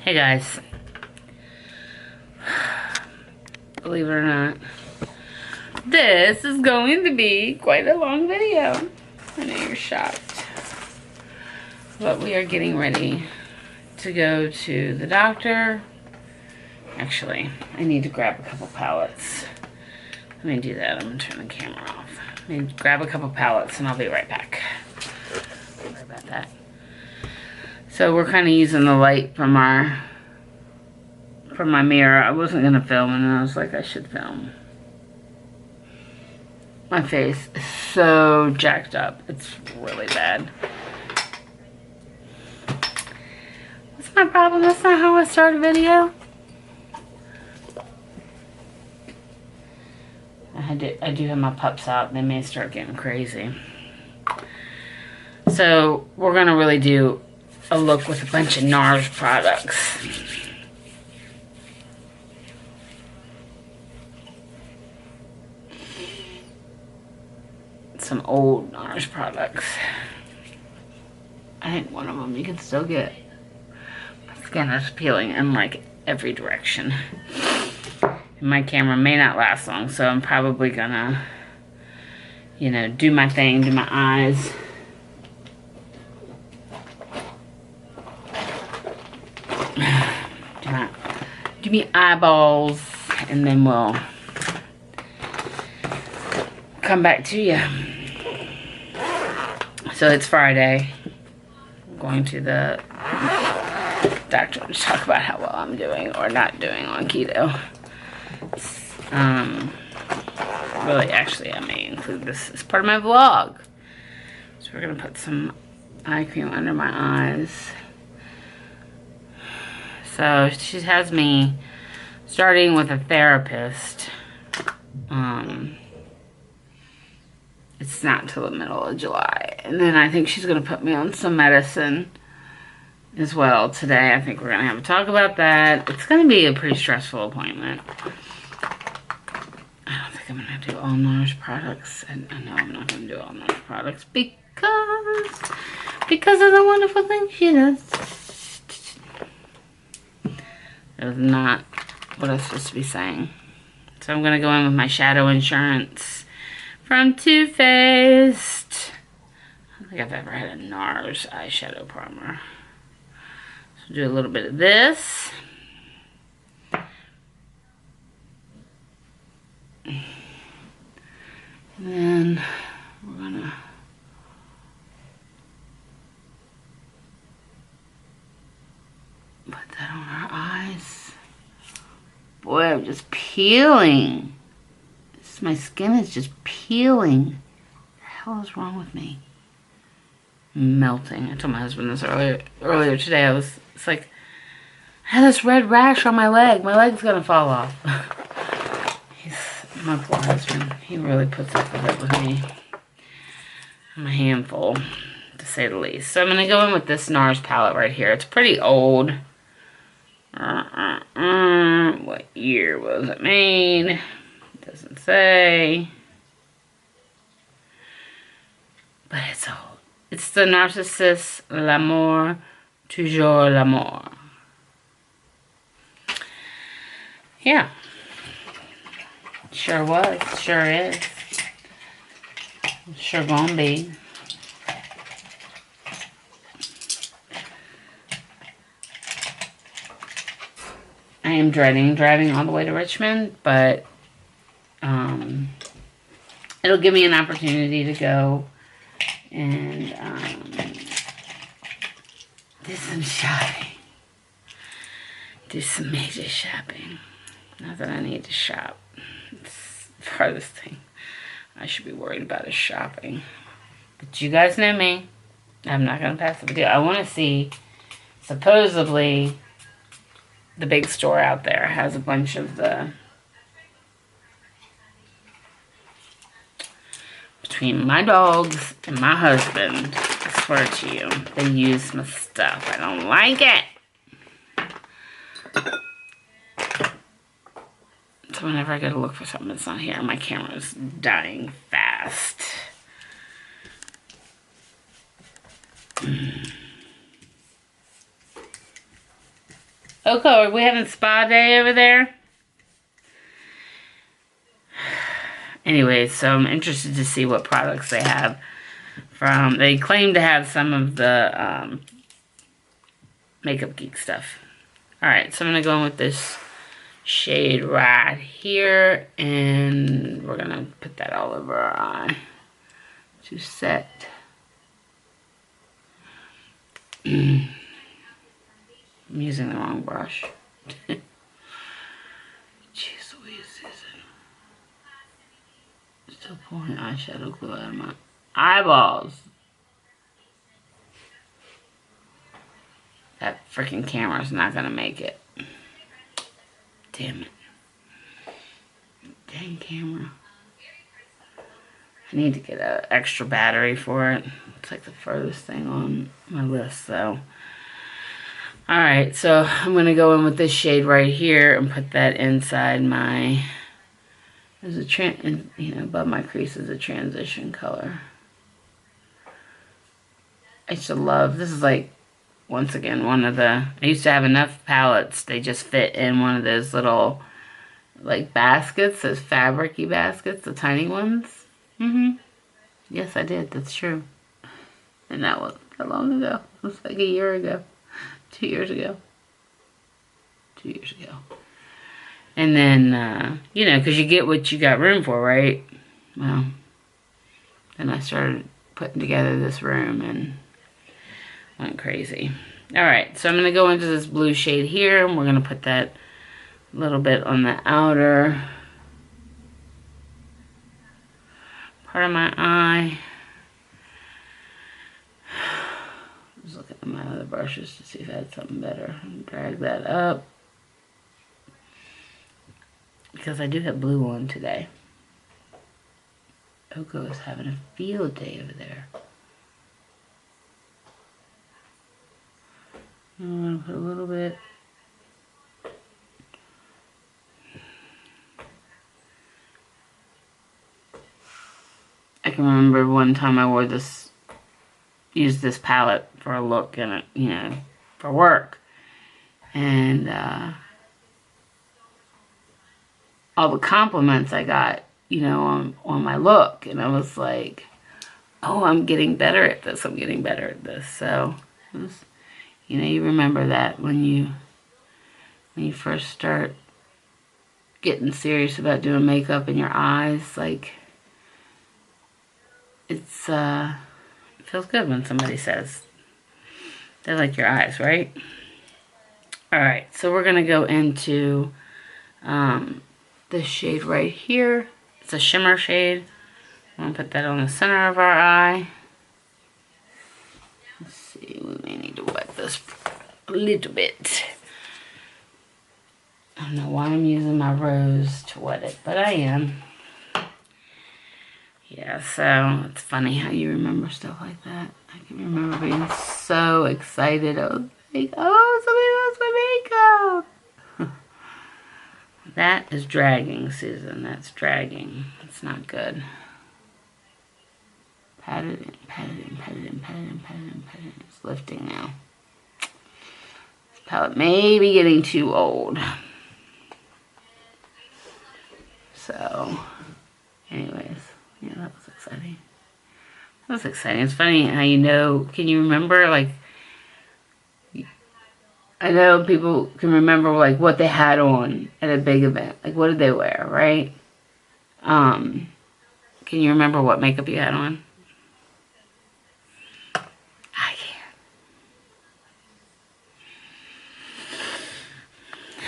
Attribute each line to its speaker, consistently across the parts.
Speaker 1: Hey guys, believe it or not, this is going to be quite a long video. I know you're shocked, but we are getting ready to go to the doctor. Actually, I need to grab a couple pallets. Let me do that. I'm gonna turn the camera off. Let me grab a couple pallets and I'll be right back. Sorry about that. So we're kind of using the light from my mirror. I wasn't gonna film and I was like, I should film. My face is so jacked up. It's really bad. What's my problem? That's not how I start a video. I do have my pups out. They may start getting crazy. So we're gonna really do a look with a bunch of NARS products. Some old NARS products. I think one of them you can still get. My skin is peeling in like every direction. And my camera may not last long, so I'm probably gonna, you know, do my thing, do my eyes. Do me eyeballs, and then we'll come back to you. So it's Friday. I'm going to the doctor to talk about how well I'm doing or not doing on keto. Really, actually, I may include this as part of my vlog. So we're gonna put some eye cream under my eyes. So she has me starting with a therapist. It's not till the middle of July. And then I think she's gonna put me on some medicine as well today. I think we're gonna have a talk about that. It's gonna be a pretty stressful appointment. I don't think I'm gonna do all NARS products. And I know I'm not gonna do all NARS products because of the wonderful thing she does. That was not what I was supposed to be saying. So I'm gonna go in with my Shadow Insurance from Too Faced. I don't think I've ever had a NARS eyeshadow primer. So do a little bit of this. And then we're gonna put that on our eyes. Boy, I'm just peeling. My skin is just peeling. What the hell is wrong with me? Melting. I told my husband this earlier today. It's like, I had this red rash on my leg. My leg's gonna fall off. My poor husband. He really puts up with it with me. I'm a handful, to say the least. So I'm gonna go in with this NARS palette right here. It's pretty old. What year was it made? Doesn't say. But it's old. It's the Narcissus L'amour, toujours l'amour. Yeah. Sure was. Sure is. Sure gonna be. I am dreading driving all the way to Richmond, but it'll give me an opportunity to go and do some shopping. Do some major shopping. Not that I need to shop. It's the farthest thing I should be worried about is shopping. But you guys know me. I'm not going to pass the video. I want to see, supposedly, the big store out there has a bunch of the, between my dogs and my husband, I swear to you, they use my stuff. I don't like it. So whenever I go to look for something that's not here, my camera's dying fast. Okay, are we having spa day over there? Anyway, so I'm interested to see what products they have from. They claim to have some of the Makeup Geek stuff. Alright, so I'm going to go in with this shade right here, and we're going to put that all over our eye to set. I'm using the wrong brush. Jeez Louise, Susan. Still pulling eyeshadow glue out of my eyeballs. That freaking camera's not gonna make it. Damn it. Dang camera. I need to get an extra battery for it. It's like the furthest thing on my list, so. Alright, so I'm gonna go in with this shade right here and put that inside my, there's a above my crease is a transition color. I used to love, this is like, once again, one of the, I used to have enough palettes, they just fit in one of those little, like, baskets, those fabric-y baskets, the tiny ones. Yes, I did, that's true. And that wasn't that long ago. It was like a year ago. 2 years ago. 2 years ago. And then, you know, because you get what you got room for, right? Well, then I started putting together this room and went crazy. Alright, so I'm going to go into this blue shade here, and we're going to put that little bit on the outer part of my eye. Just looking at my other brushes to see if I had something better. Drag that up. Because I do have blue on today. Oko is having a field day over there. I'm going to put a little bit. I can remember one time I wore this, used this palette for a look and, you know, for work. And all the compliments I got, you know, on my look. And I was like, oh, I'm getting better at this. I'm getting better at this. So, it was, you know, you remember that when you first start getting serious about doing makeup in your eyes, like, it's, it feels good when somebody says they like your eyes, right? Alright, so we're going to go into this shade right here. It's a shimmer shade. I'm going to put that on the center of our eye. Let's see, we may need to wet this a little bit. I don't know why I'm using my rose to wet it, but I am. Yeah, so it's funny how you remember stuff like that. I can remember being so excited. I was like, oh, somebody loves my makeup. That is dragging, Susan. That's dragging. It's not good. Pat it in, pat it in, pat it in, pat it in, pat it in, pat it in. It's lifting now. This palette may be getting too old. So, anyways, yeah, that was exciting. That was exciting. It's funny how you know, can you remember, like, I know people can remember, like, what they had on at a big event. Like, what did they wear, right? Can you remember what makeup you had on? I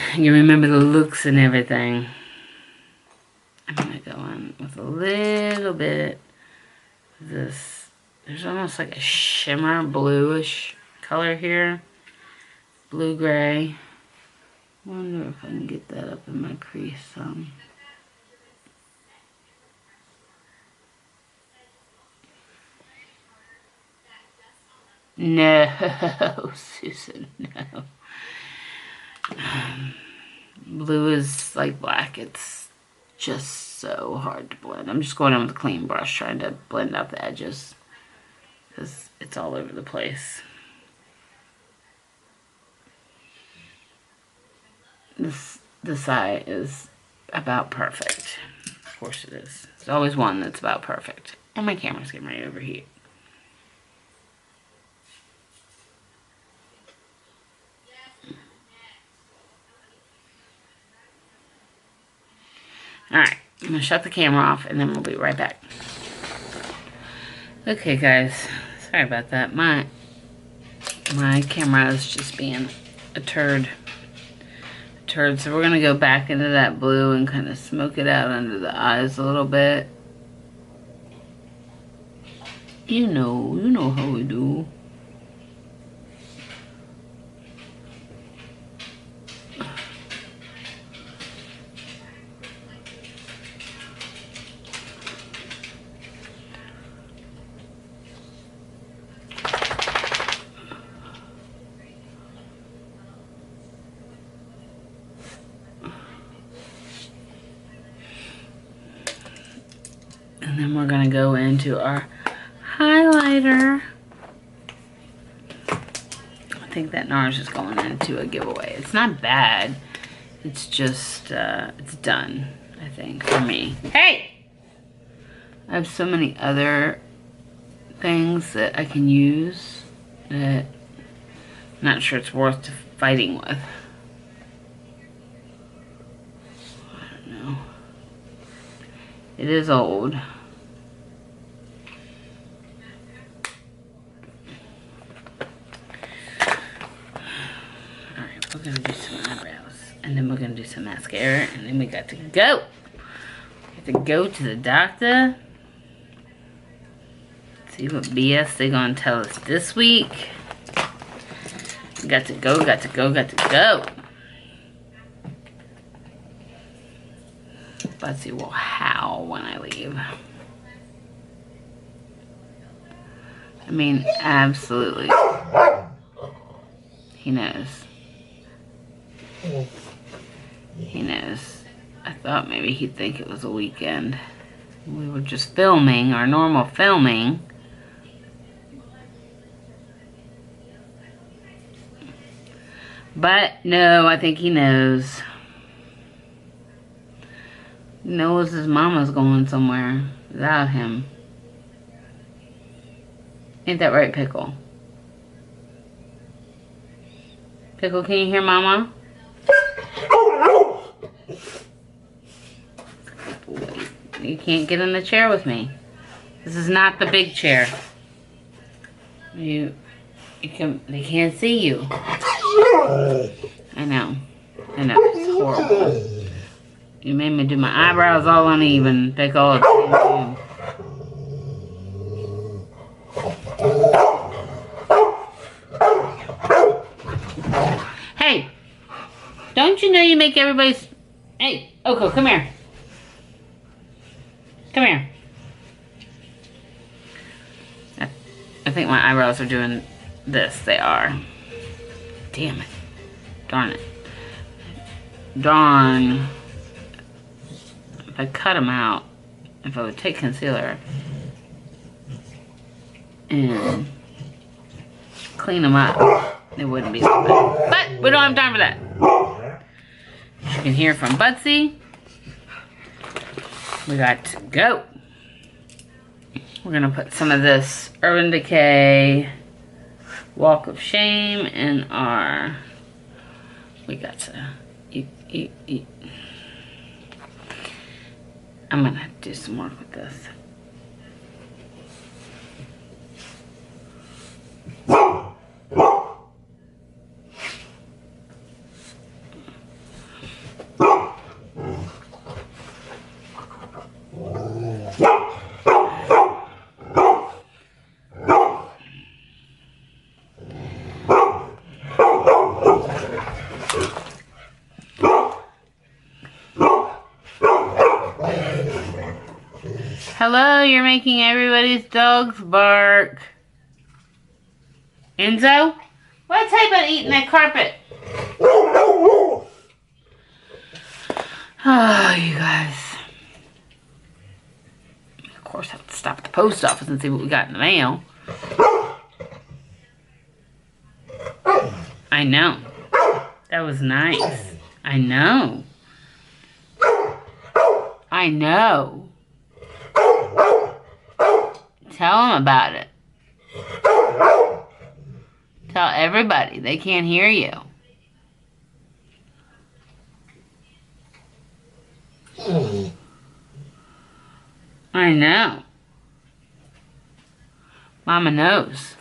Speaker 1: can't. You remember the looks and everything. I'm going to go in with a little bit of this. There's almost like a shimmer bluish color here. Blue-gray. I wonder if I can get that up in my crease some. No, Susan, no. Blue is like black. It's just so hard to blend. I'm just going in with a clean brush trying to blend out the edges because it's all over the place. This eye is about perfect. Of course it is. There's always one that's about perfect. And my camera's getting ready to overheat. Alright, I'm going to shut the camera off and then we'll be right back. Okay guys, sorry about that. My camera is just being a turd. So we're going to go back into that blue and kind of smoke it out under the eyes a little bit. You know how we do. And then we're going to go into our highlighter. I think that NARS is going into a giveaway. It's not bad. It's just, it's done, I think, for me. Hey! I have so many other things that I can use that I'm not sure it's worth fighting with. I don't know. It is old. Alright, we're gonna do some eyebrows. And then we're gonna do some mascara. And then we got to go. We have to go to the doctor. See what BS they're gonna tell us this week. Got to go, got to go, got to go. Betsy will howl when I leave. I mean, absolutely. He knows. He knows. I thought maybe he'd think it was a weekend. We were just filming, our normal filming. But, no, I think he knows. Knows his mama's going somewhere without him. Ain't that right, Pickle? Pickle, can you hear Mama? You can't get in the chair with me. This is not the big chair. They can't see you. I know. It's horrible. You made me do my eyebrows all uneven. Pickle. Hey! Don't you know you make everybody's... Hey, Oko, come here. Come here. I think my eyebrows are doing this. They are. Damn it. Darn it. Darn. If I cut them out, if I would take concealer and clean them up, it wouldn't be so bad. But we don't have time for that. You can hear from Butsy. We got to go. We're going to put some of this Urban Decay Walk of Shame in our... We got to eat. I'm going to do some work with this. Hello, you're making everybody's dogs bark. Enzo? What's he about eating that carpet? Oh, you guys. Of course, I have to stop at the post office and see what we got in the mail. I know. That was nice. I know. I know. Tell them about it. Tell everybody. They can't hear you. I know. Mama knows.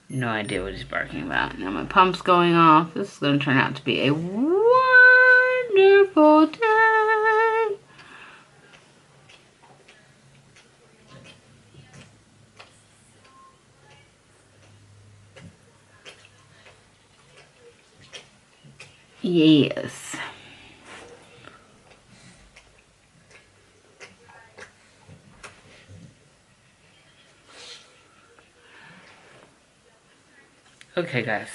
Speaker 1: No idea what he's barking about. Now my pump's going off. This is going to turn out to be a wonderful day. Yes. Okay, guys.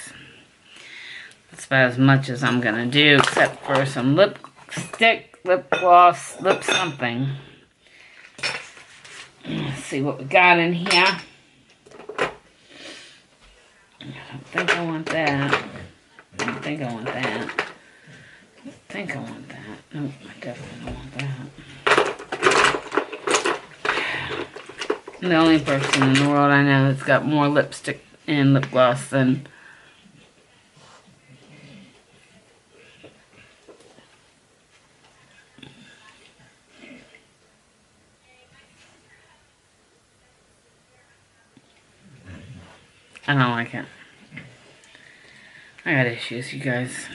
Speaker 1: That's about as much as I'm gonna do, except for some lipstick, lip gloss, lip something. Let's see what we got in here. I don't think I want that. I don't think I want that. I don't think I want that. Nope, I definitely don't want that. I'm the only person in the world I know that's got more lipstick and lip gloss than I don't like it. I got issues, you guys.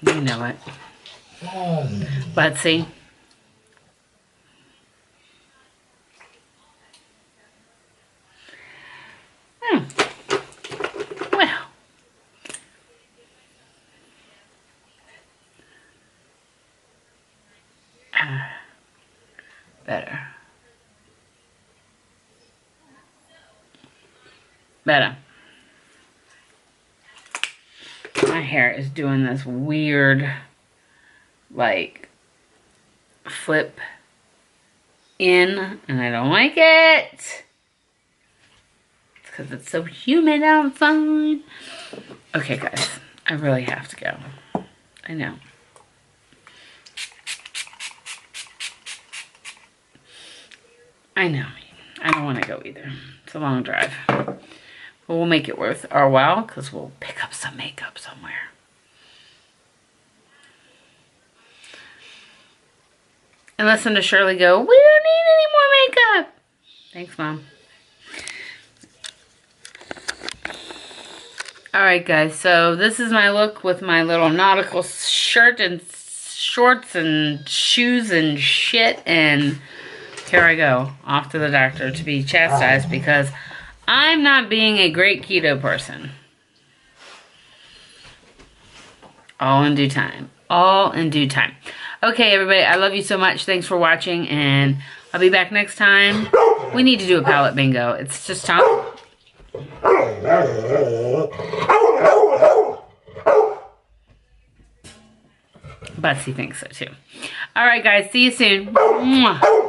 Speaker 1: You know it. But see, well, better. Better. My hair is doing this weird, like, flip in, and I don't like it. It's because it's so humid outside. Okay, guys, I really have to go. I know. I know. I don't want to go either. It's a long drive. But we'll make it worth our while because we'll pick up some makeup somewhere. And listen to Shirley go, "We don't need any more makeup." Thanks, Mom. Alright, guys. So this is my look with my little nautical shirt and shorts and shoes and shit. And here I go. Off to the doctor to be chastised because I'm not being a great keto person. All in due time. All in due time. Okay, everybody. I love you so much. Thanks for watching. And I'll be back next time. We need to do a palette bingo. It's just time. Betsy thinks so too. Alright, guys. See you soon. Mwah.